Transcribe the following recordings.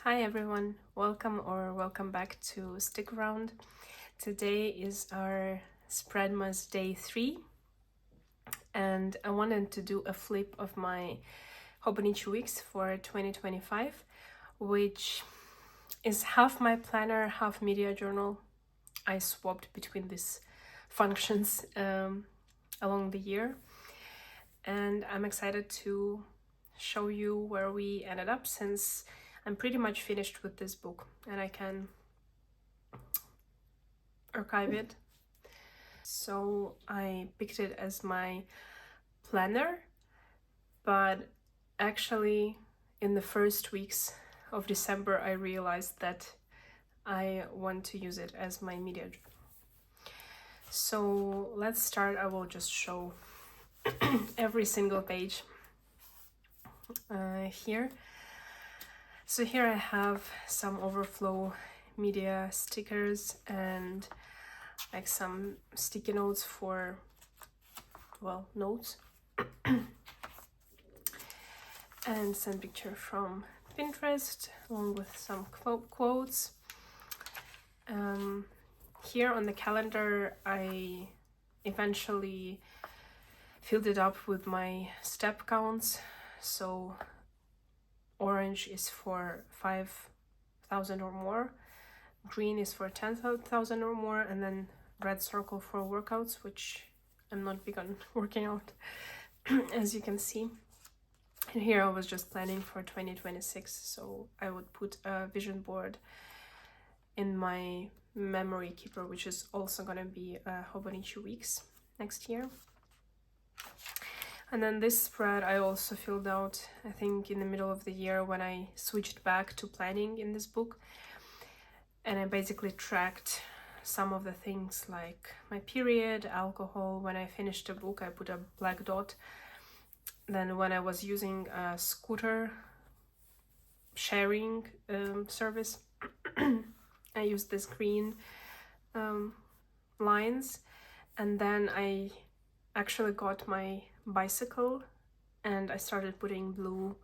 Hi everyone, welcome back to Stick Around. Today is our spreadmas day 3 and I wanted to do a flip of my hobonichi weeks for 2025, which is half my planner, half media journal. I swapped between these functions along the year, and I'm excited to show you where we ended up, since I'm pretty much finished with this book and I can archive it. So I picked it as my planner, but actually in the first weeks of December I realized that I want to use it as my media journal. So let's start. I will just show every single page here. So here I have some overflow media stickers and like some sticky notes for, well, notes and some picture from Pinterest along with some quotes. Here on the calendar I eventually filled it up with my step counts. So orange is for 5,000 or more, green is for 10,000 or more, and then red circle for workouts, which I'm not big on working out as you can see. And here I was just planning for 2026, so I would put a vision board in my memory keeper, which is also gonna be hobonichi weeks next year. And then this spread I also filled out, I think, in the middle of the year when I switched back to planning in this book. And I basically tracked some of the things like my period, alcohol. When I finished the book, I put a black dot. Then when I was using a scooter sharing service, I used this green lines. And then I actually got my bicycle and I started putting blue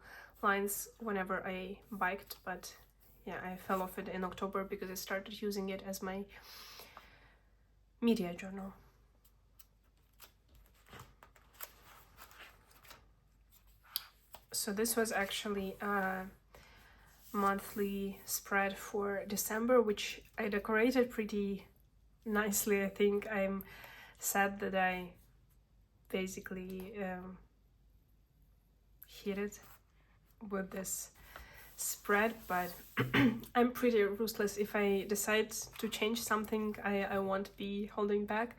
lines whenever I biked, but yeah, I fell off it in October because I started using it as my media journal. So this was actually a monthly spread for December, which I decorated pretty nicely. I think I'm sad that I basically hit it with this spread, but I'm pretty ruthless. If I decide to change something, I won't be holding back.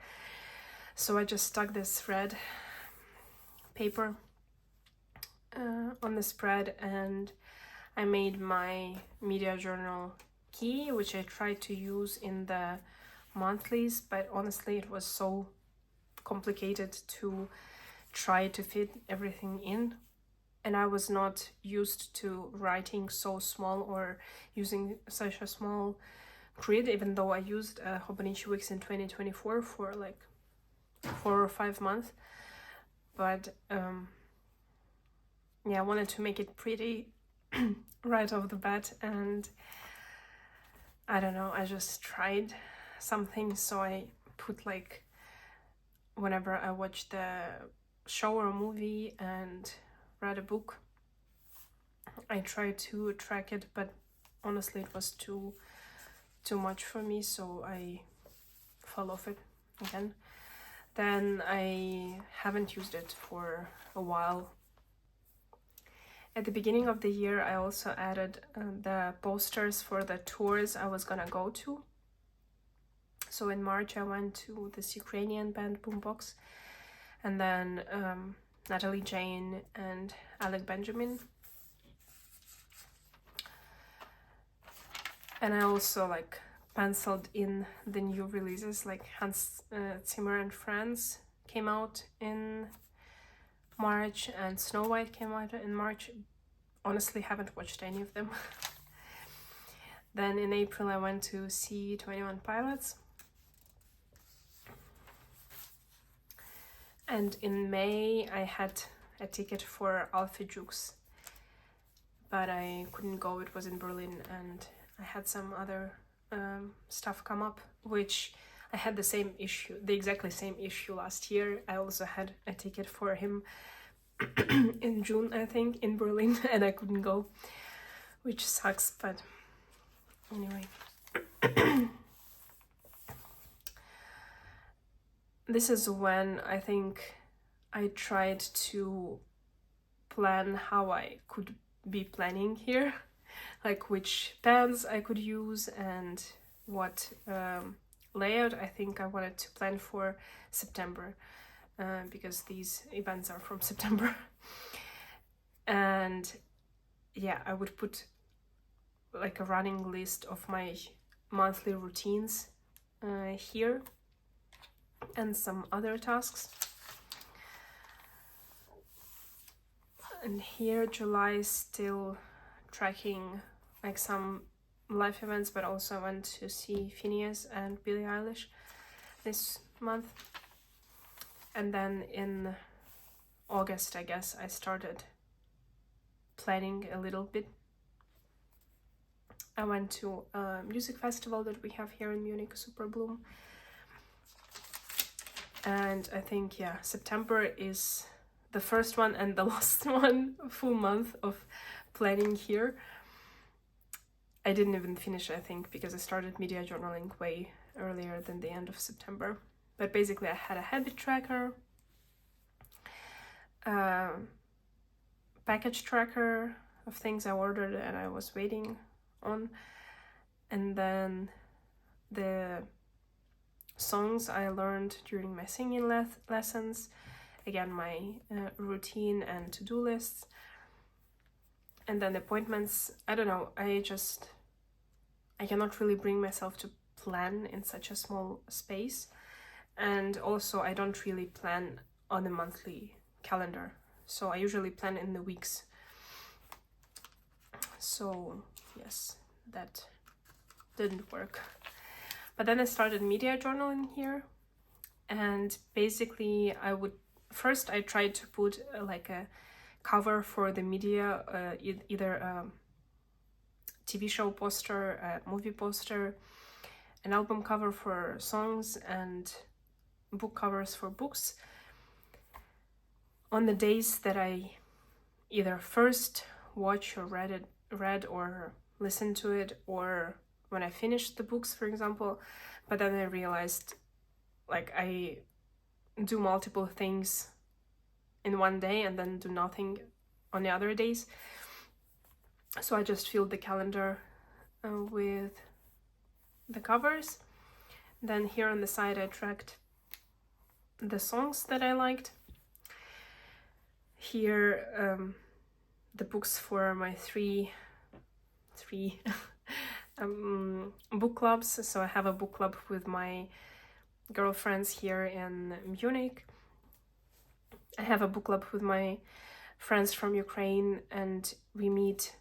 So I just stuck this red paper on the spread, and I made my media journal key, which I tried to use in the monthlies, but honestly it was so complicated to try to fit everything in, and I was not used to writing so small or using such a small grid, even though I used hobonichi weeks in 2024 for like 4 or 5 months. But yeah, I wanted to make it pretty right off the bat, and I don't know, I just tried something. So I put, like, whenever I watched the show or movie and read a book, I tried to track it, but honestly it was too much for me, so I fell off it again. Then I haven't used it for a while. At the beginning of the year I also added the posters for the tours I was gonna go to. So in March I went to this Ukrainian band Boombox, and then Natalie Jane and Alec Benjamin. And I also like penciled in the new releases, like Hans Zimmer and Friends came out in March and Snow White came out in March. Honestly, haven't watched any of them. Then in April I went to see 21 Pilots. And in May I had a ticket for Alfie Jukes but I couldn't go. It was in Berlin, and I had some other stuff come up, which I had the exactly same issue last year. I also had a ticket for him in June, I think, in Berlin, and I couldn't go, which sucks, but anyway. This is when I think I tried to plan how I could be planning here, like which pens I could use and what layout I think I wanted to plan for September, because these events are from September. And yeah, I would put like a running list of my monthly routines here, and some other tasks. And here July is still tracking like some live events, but also I went to see Phineas and Billie Eilish this month. And then in August, I guess, I started planning a little bit. I went to a music festival that we have here in Munich, Super Bloom. And I think, yeah, September is the first one and the last one, full month of planning here. I didn't even finish, I think, because I started media journaling way earlier than the end of September. But basically I had a habit tracker, package tracker of things I ordered and I was waiting on, and then the songs I learned during my singing lessons, again my routine and to-do lists, and then appointments. I don't know, I cannot really bring myself to plan in such a small space, and also I don't really plan on a monthly calendar, so I usually plan in the weeks. So yes, that didn't work. But then I started media journaling here, and basically I tried to put like a cover for the media, either a TV show poster, a movie poster, an album cover for songs, and book covers for books, on the days that I either first watch or read or listen to it, or when I finished the books, for example. But then I realized like I do multiple things in one day and then do nothing on the other days. So I just filled the calendar with the covers. Then here on the side I tracked the songs that I liked. Here the books for my three book clubs. So I have a book club with my girlfriends here in Munich. I have a book club with my friends from Ukraine, and we meet,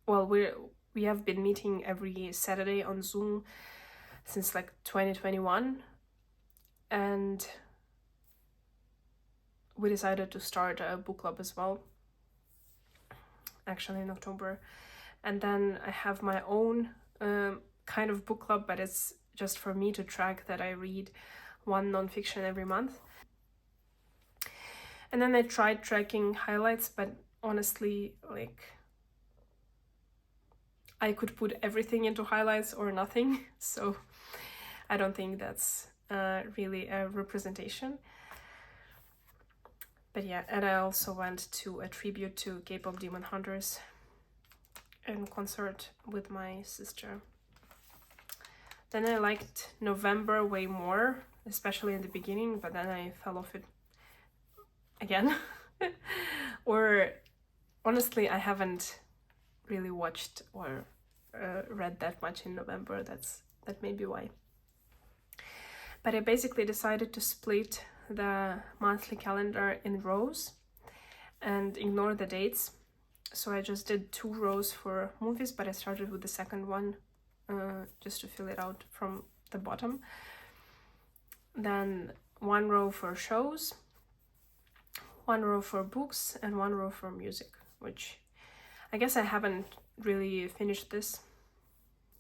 well, we have been meeting every Saturday on Zoom since like 2021, and we decided to start a book club as well, actually in October. And then I have my own kind of book club, but it's just for me to track that I read one nonfiction every month. And then I tried tracking highlights, but honestly, like, I could put everything into highlights or nothing, so I don't think that's really a representation. But yeah, and I also went to a tribute to K-pop Demon Hunters in concert with my sister. Then I liked November way more, especially in the beginning, but then I fell off it again. Or honestly, I haven't really watched or read that much in November. That may be why. But I basically decided to split the monthly calendar in rows and ignore the dates. So I just did 2 rows for movies, but I started with the second one just to fill it out from the bottom. Then 1 row for shows, 1 row for books, and 1 row for music, which I guess I haven't really finished this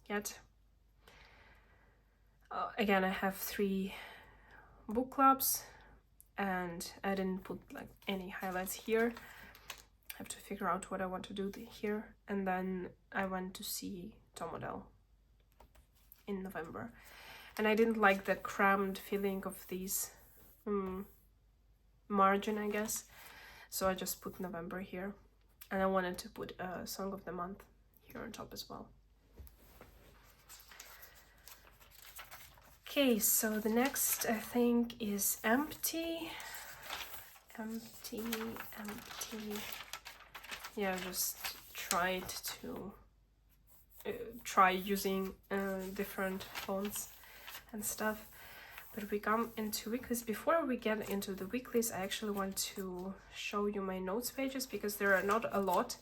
yet. Again, I have 3 book clubs, and I didn't put like any highlights here. I have to figure out what I want to do here. And then I went to see Tomodel in November, and I didn't like the crammed feeling of these margin, I guess, so I just put November here, and I wanted to put a song of the month here on top as well. Okay, so the next I think is empty. Yeah, I just tried to try using different fonts and stuff. But we come into weeklies. Before we get into the weeklies, I actually want to show you my notes pages, because there are not a lot.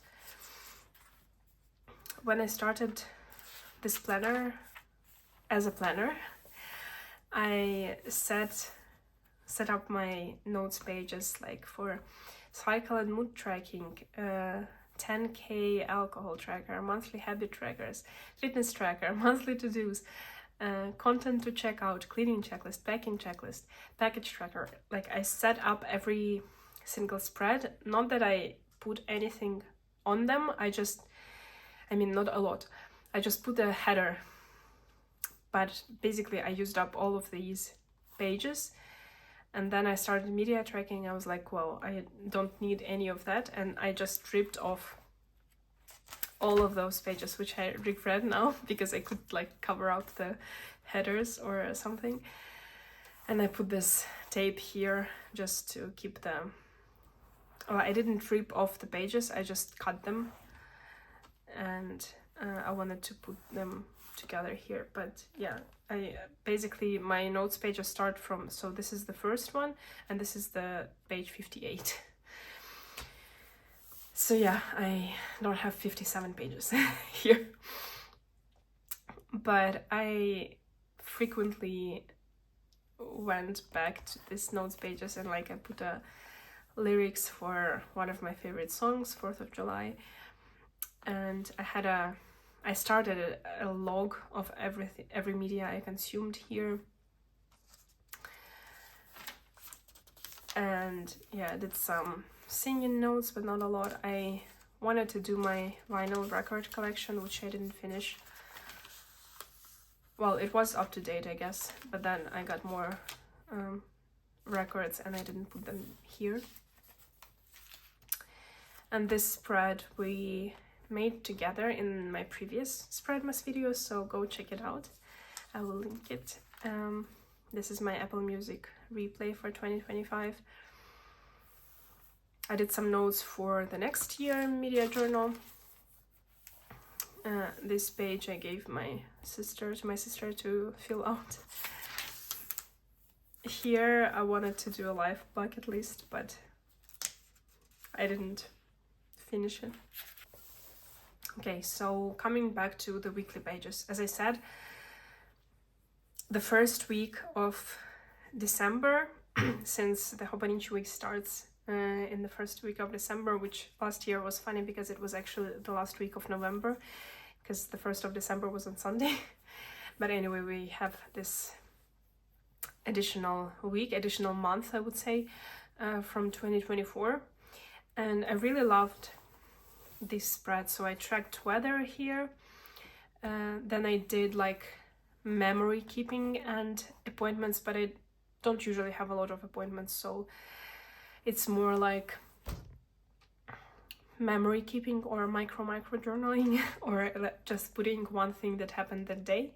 When I started this planner as a planner, I set up my notes pages like for cycle and mood tracking, 10K alcohol tracker, monthly habit trackers, fitness tracker, monthly to-dos, content to check out, cleaning checklist, packing checklist, package tracker. Like, I set up every single spread. Not that I put anything on them, not a lot. I just put a header. But basically I used up all of these pages, and then I started media tracking. I was like, well, I don't need any of that, and I just ripped off all of those pages, which I regret now, because I could like cover up the headers or something. And I put this tape here just to keep them. Well, I didn't rip off the pages, I just cut them, and I wanted to put them together here. But yeah, I basically, my notes pages start from, so this is the first one, and this is the page 58. So yeah, I don't have 57 pages here, but I frequently went back to these notes pages, and like I put a lyrics for one of my favorite songs, 4th of July, and I started a log of every media I consumed here. And yeah, I did some singing notes, but not a lot. I wanted to do my vinyl record collection, which I didn't finish. Well, it was up to date, I guess, but then I got more records and I didn't put them here. And this spread we made together in my previous spreadmas video, so go check it out. I will link it. This is my Apple Music replay for 2025. I did some notes for the next year media journal. This page I gave my sister to fill out. Here I wanted to do a life bucket list, but I didn't finish it. Okay, so coming back to the weekly pages, as I said, the first week of December, since the hobonichi week starts in the first week of December, which last year was funny because it was actually the last week of November, because the 1st of December was on Sunday. But anyway, we have this additional month, I would say, from 2024. And I really loved this spread. So I tracked weather here. Then I did like memory keeping and appointments, but I don't usually have a lot of appointments, so it's more like memory keeping or micro journaling, or just putting one thing that happened that day.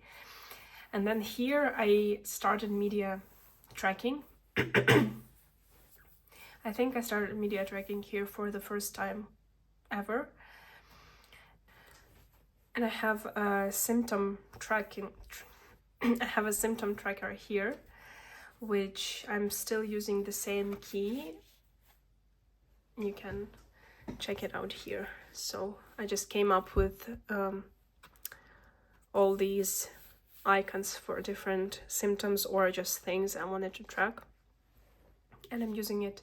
And then here I started media tracking. I think I started media tracking here for the first time ever. And I have a symptom tracking. I have a symptom tracker here, which I'm still using the same key. You can check it out here. So I just came up with all these icons for different symptoms or just things I wanted to track. And I'm using it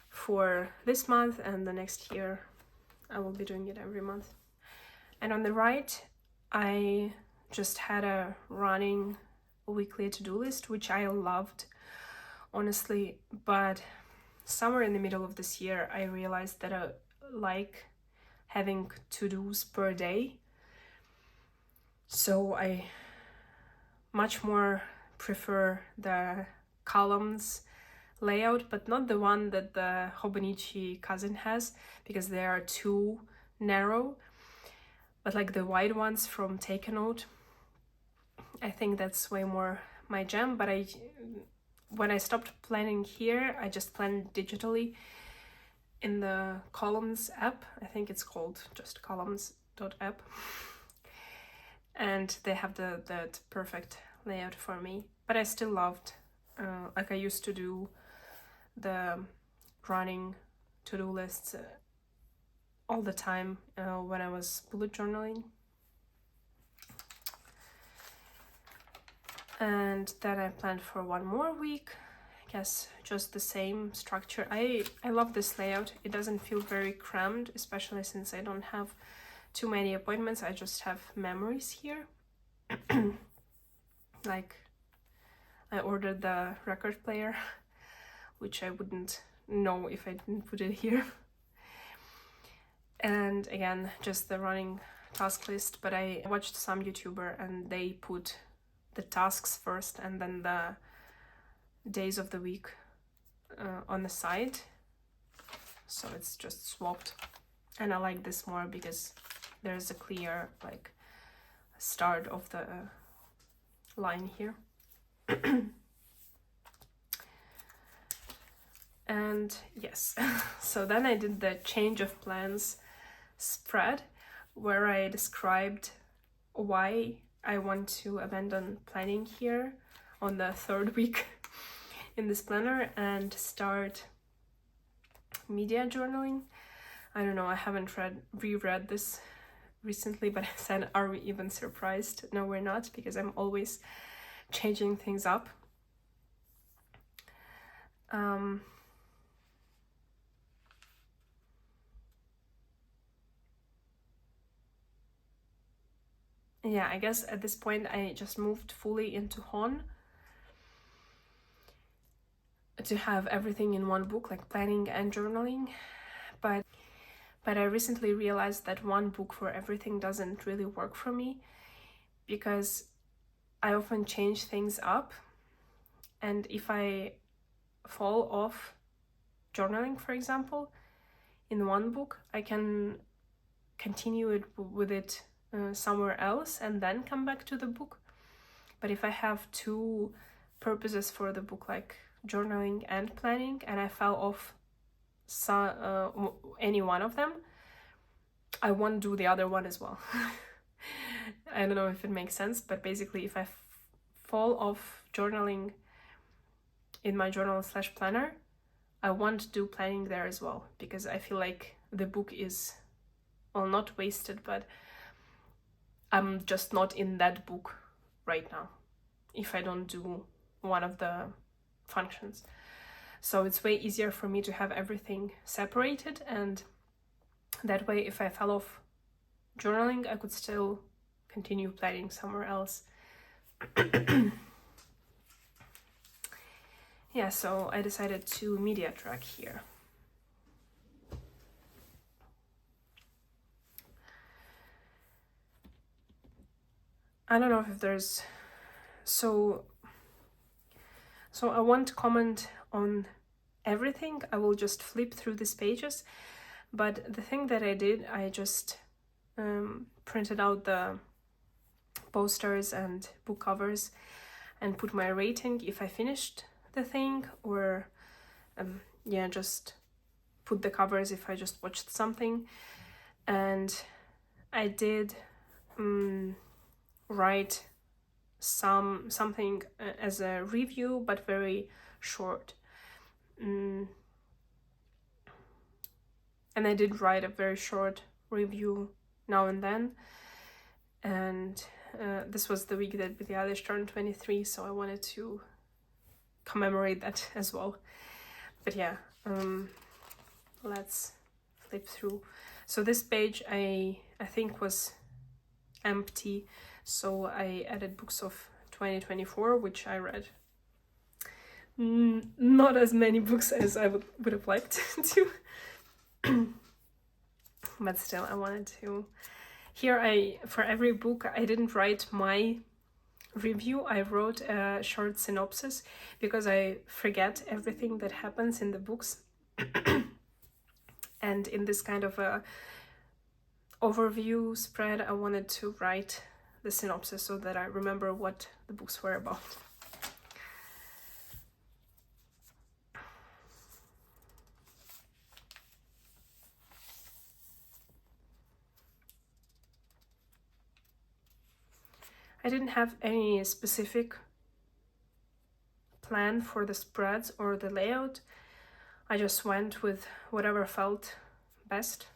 for this month and the next year I will be doing it every month. And on the right, I just had a running weekly to-do list, which I loved, honestly, but somewhere in the middle of this year, I realized that I like having to-dos per day. So I much more prefer the columns layout, but not the one that the Hobonichi cousin has, because they are too narrow, but like the wide ones from Take a Note. I think that's way more my jam, but when I stopped planning here, I just planned digitally in the Columns app. I think it's called just columns.app. And they have that perfect layout for me. But I still loved, like I used to do the running to-do lists all the time when I was bullet journaling. And then I planned for one more week. I guess just the same structure. I love this layout. It doesn't feel very crammed, especially since I don't have too many appointments. I just have memories here. Like, I ordered the record player, which I wouldn't know if I didn't put it here. And again, just the running task list, but I watched some YouTuber and they put the tasks first and then the days of the week on the side. So it's just swapped. And I like this more because there's a clear like start of the line here. And yes, so then I did the change of plans spread where I described why I want to abandon planning here on the third week in this planner and start media journaling. I don't know, I haven't reread this recently, but I said, are we even surprised? No, we're not, because I'm always changing things up. Yeah, I guess at this point I just moved fully into Hon to have everything in one book, like planning and journaling. But I recently realized that one book for everything doesn't really work for me, because I often change things up, and if I fall off journaling, for example, in one book, I can continue with it somewhere else and then come back to the book. But if I have two purposes for the book, like journaling and planning, and I fell off any one of them, I won't do the other one as well. I don't know if it makes sense, but basically if I fall off journaling in my journal/planner, I won't do planning there as well, because I feel like the book is, well, not wasted, but I'm just not in that book right now if I don't do one of the functions. So it's way easier for me to have everything separated, and that way if I fell off journaling, I could still continue planning somewhere else. Yeah, so I decided to media track here. I don't know if there's... So I won't comment on everything. I will just flip through these pages. But the thing that I did, I just printed out the posters and book covers and put my rating if I finished the thing, or just put the covers if I just watched something. And I did write something as a review, but very short. And I did write a very short review now and then. And this was the week that Billie Eilish turned 23, so I wanted to commemorate that as well. But yeah, let's flip through. So this page I think was empty, so I added books of 2024, which I read. Not as many books as I would have liked to, but still I wanted to. Here for every book I didn't write my review, I wrote a short synopsis because I forget everything that happens in the books. And in this kind of a overview spread, I wanted to write the synopsis so that I remember what the books were about. I didn't have any specific plan for the spreads or the layout. I just went with whatever felt best.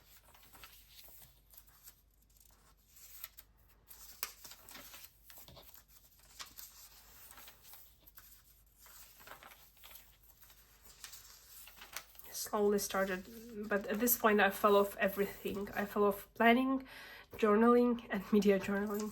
Slowly started, but at this point I fell off everything. I fell off planning, journaling, and media journaling.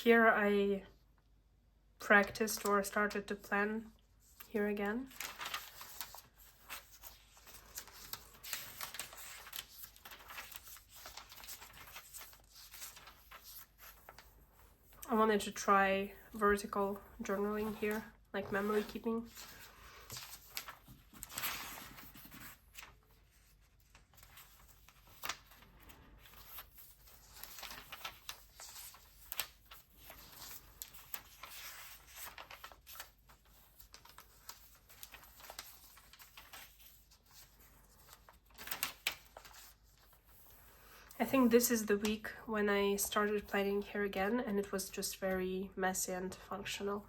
Here I practiced or started to plan here again. I wanted to try vertical journaling here, like memory keeping. I think this is the week when I started planning here again, and it was just very messy and functional.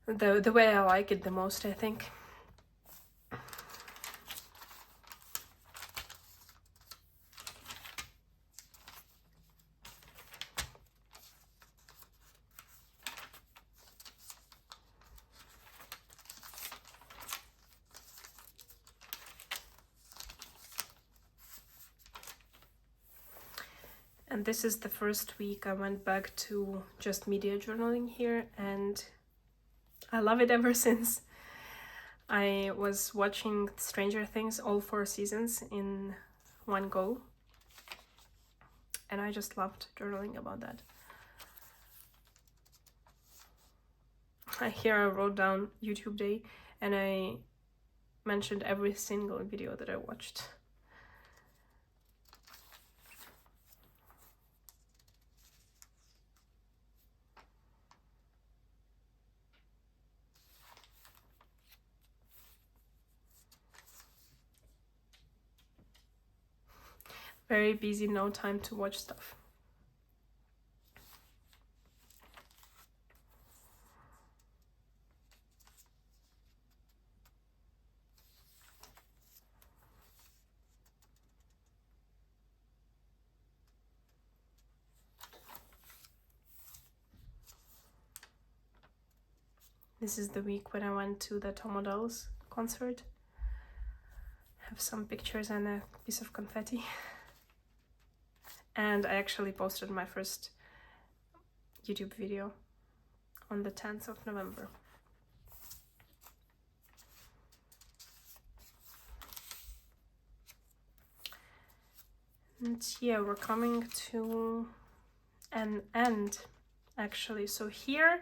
The way I like it the most, I think. And this is the first week I went back to just media journaling here, and I love it ever since. I was watching Stranger Things, all 4 seasons in one go, and I just loved journaling about that. Here I wrote down YouTube Day, and I mentioned every single video that I watched. Very busy, no time to watch stuff. This is the week when I went to the Tomodels concert. Have some pictures and a piece of confetti. And I actually posted my first YouTube video on the 10th of November. And yeah, we're coming to an end, actually. So here,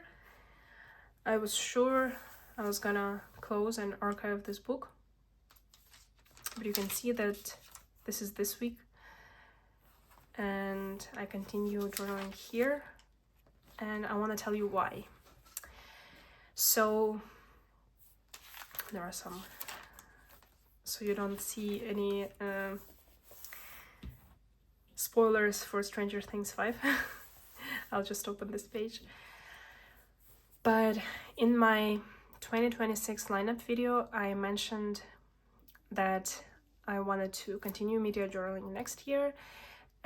I was sure I was gonna close and archive this book. But you can see that this is this week. And I continue journaling here, and I want to tell you why. So there are some, so you don't see any spoilers for Stranger Things 5. I'll just open this page. But in my 2026 lineup video, I mentioned that I wanted to continue media journaling next year,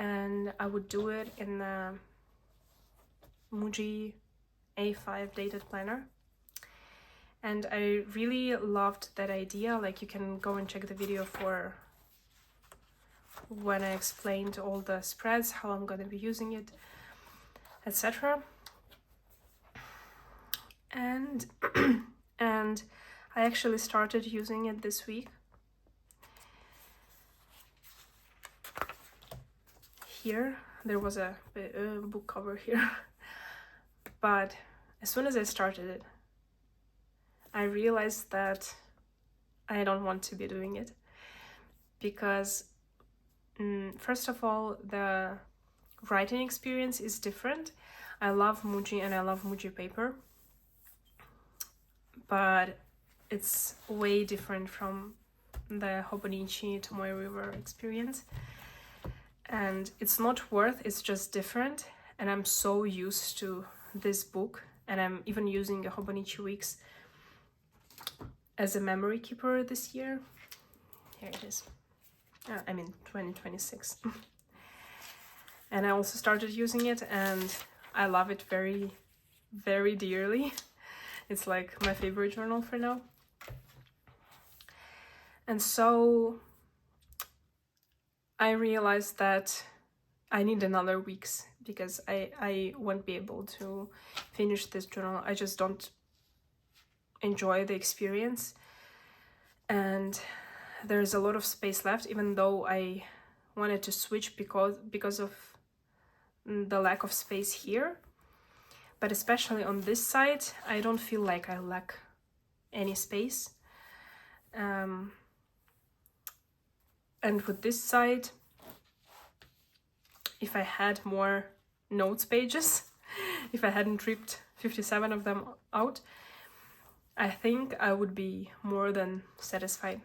and I would do it in the Muji A5 dated planner. And I really loved that idea. Like, you can go and check the video for when I explained all the spreads, how I'm going to be using it, etc. And and I actually started using it this week. Here there was a book cover here, but as soon as I started it, I realized that I don't want to be doing it, because first of all, the writing experience is different. I love Muji and I love Muji paper, but it's way different from the hobonichi Tomoe River experience. And it's not worth, it's just different. And I'm so used to this book, and I'm even using the Hobonichi Weeks as a memory keeper this year. Here it is. I mean 2026. And I also started using it, and I love it very, very dearly. It's like my favorite journal for now. And so I realized that I need another weeks, because I won't be able to finish this journal. I just don't enjoy the experience, and there's a lot of space left, even though I wanted to switch because of the lack of space here. But especially on this side, I don't feel like I lack any space. And with this side, if I had more notes pages, if I hadn't ripped 57 of them out, I think I would be more than satisfied.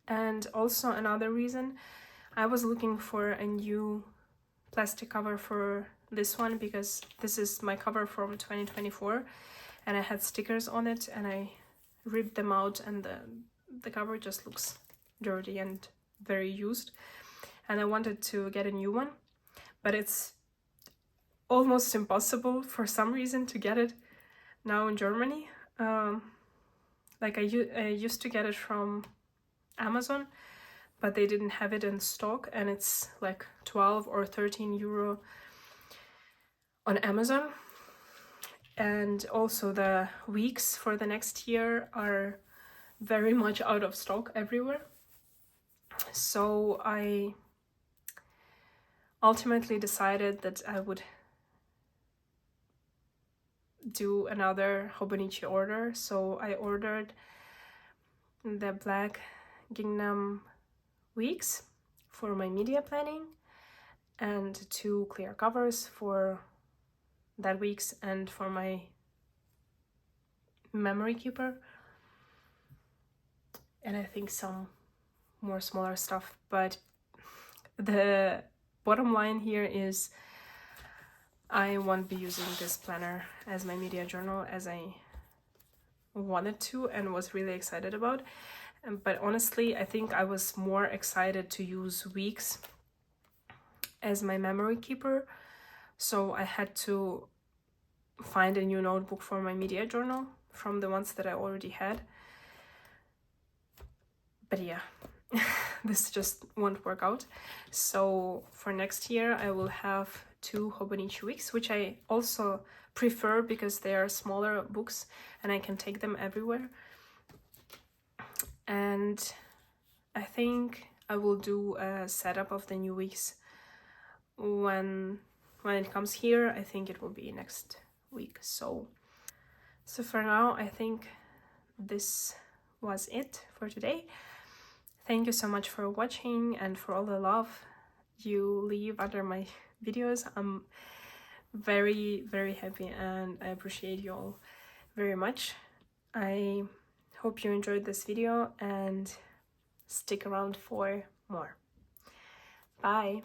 And also another reason, I was looking for a new plastic cover for this one, because this is my cover from 2024 and I had stickers on it, and I ripped them out, and the cover just looks dirty and very used, and I wanted to get a new one, but it's almost impossible for some reason to get it now in Germany. Like I used to get it from Amazon, but they didn't have it in stock, and it's like 12 or 13 euro on Amazon. And also the weeks for the next year are very much out of stock everywhere. So I ultimately decided that I would do another hobonichi order. So I ordered the black gingham weeks for my media planning, and 2 clear covers for that weeks and for my memory keeper, and I think some more smaller stuff. But the bottom line here is I won't be using this planner as my media journal as I wanted to and was really excited about. But honestly, I think I was more excited to use weeks as my memory keeper, so I had to find a new notebook for my media journal from the ones that I already had. But yeah, this just won't work out. So for next year I will have 2 hobonichi weeks, which I also prefer because they are smaller books and I can take them everywhere. And I think I will do a setup of the new weeks when it comes here. I think it will be next week. So for now, I think this was it for today. Thank you so much for watching and for all the love you leave under my videos. I'm very, very happy and I appreciate you all very much. I hope you enjoyed this video and stick around for more. Bye!